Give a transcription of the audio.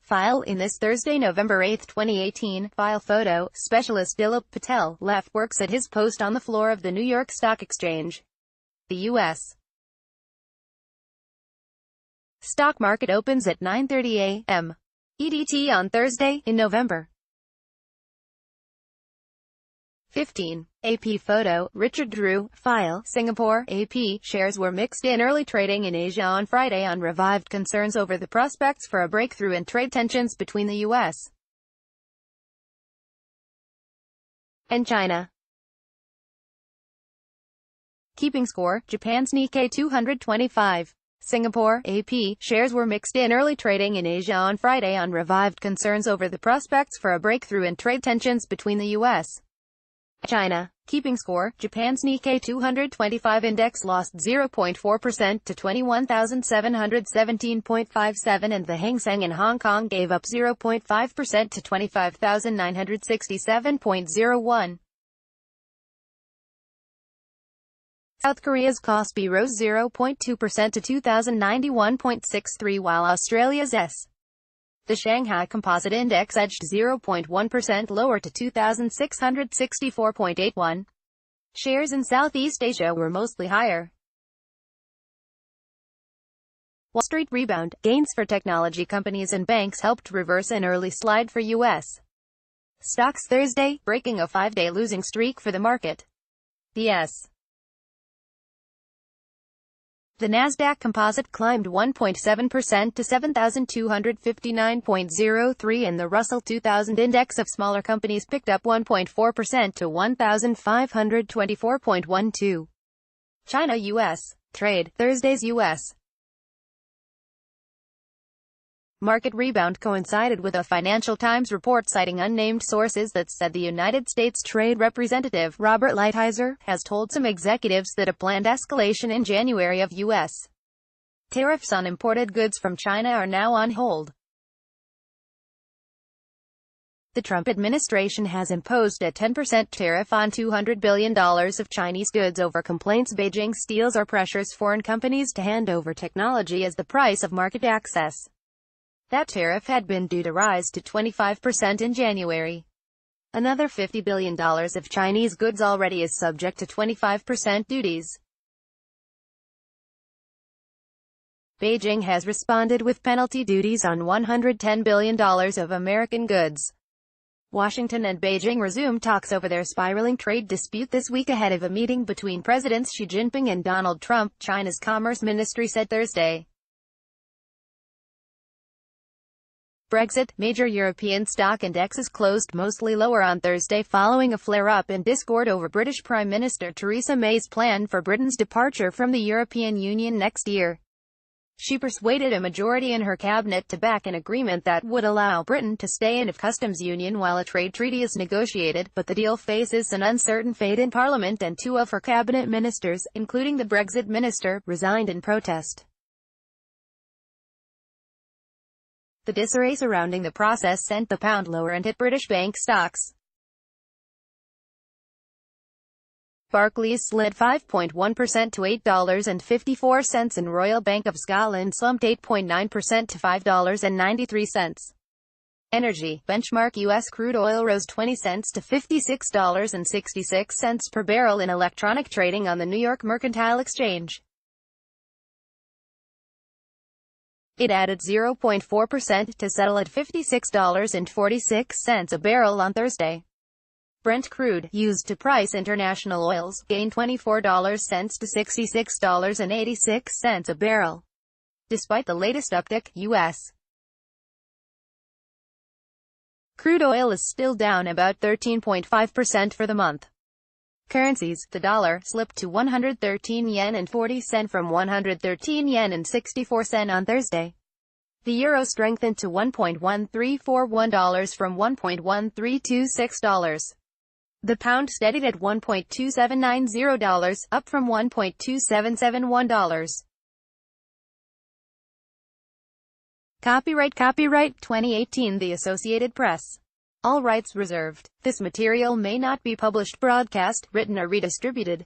File in this Thursday, November 8, 2018. File photo. Specialist Dilip Patel, left, works at his post on the floor of the New York Stock Exchange. The U.S. stock market opens at 9:30 a.m. EDT on Thursday, in November 15. AP photo. Richard Drew. File. Singapore. AP shares were mixed in early trading in Asia on Friday on revived concerns over the prospects for a breakthrough in trade tensions between the U.S. and China. Keeping score. Japan's Nikkei 225. Singapore. AP shares were mixed in early trading in Asia on Friday on revived concerns over the prospects for a breakthrough in trade tensions between the U.S. and China. Keeping score. Japan's Nikkei 225 index lost 0.4% to 21,717.57, and the Hang Seng in Hong Kong gave up 0.5% to 25,967.01. South Korea's Kospi rose 0.2% to 2,091.63, while Australia's the Shanghai Composite Index edged 0.1% lower to 2,664.81. Shares in Southeast Asia were mostly higher. Wall Street rebound. Gains for technology companies and banks helped reverse an early slide for U.S. stocks Thursday, breaking a 5-day losing streak for the market. The Nasdaq Composite climbed 1.7% to 7,259.03, and the Russell 2000 index of smaller companies picked up 1.4% to 1,524.12. China-U.S. trade. Thursday's U.S. market rebound coincided with a Financial Times report citing unnamed sources that said the United States Trade Representative, Robert Lighthizer, has told some executives that a planned escalation in January of U.S. tariffs on imported goods from China are now on hold. The Trump administration has imposed a 10% tariff on $200 billion of Chinese goods over complaints Beijing steals or pressures foreign companies to hand over technology as the price of market access. That tariff had been due to rise to 25% in January. Another $50 billion of Chinese goods already is subject to 25% duties. Beijing has responded with penalty duties on $110 billion of American goods. Washington and Beijing resumed talks over their spiraling trade dispute this week ahead of a meeting between Presidents Xi Jinping and Donald Trump, China's Commerce Ministry said Thursday. Brexit. Major European stock indexes closed mostly lower on Thursday following a flare-up in discord over British Prime Minister Theresa May's plan for Britain's departure from the European Union next year. She persuaded a majority in her cabinet to back an agreement that would allow Britain to stay in a customs union while a trade treaty is negotiated, but the deal faces an uncertain fate in Parliament, and 2 of her cabinet ministers, including the Brexit minister, resigned in protest. The disarray surrounding the process sent the pound lower and hit British bank stocks. Barclays slid 5.1% to $8.54, and Royal Bank of Scotland slumped 8.9% to $5.93. Energy. Benchmark U.S. crude oil rose 20 cents to $56.66 per barrel in electronic trading on the New York Mercantile Exchange. It added 0.4% to settle at $56.46 a barrel on Thursday. Brent crude, used to price international oils, gained $24 to $66.86 a barrel. Despite the latest uptick, U.S. crude oil is still down about 13.5% for the month. Currencies. The dollar slipped to 113 yen and 40 cents from 113 yen and 64 cents on Thursday. The euro strengthened to $1.1341 from $1.1326. The pound steadied at $1.2790, up from $1.2771. Copyright 2018 The Associated Press. All rights reserved. This material may not be published, broadcast, written or redistributed.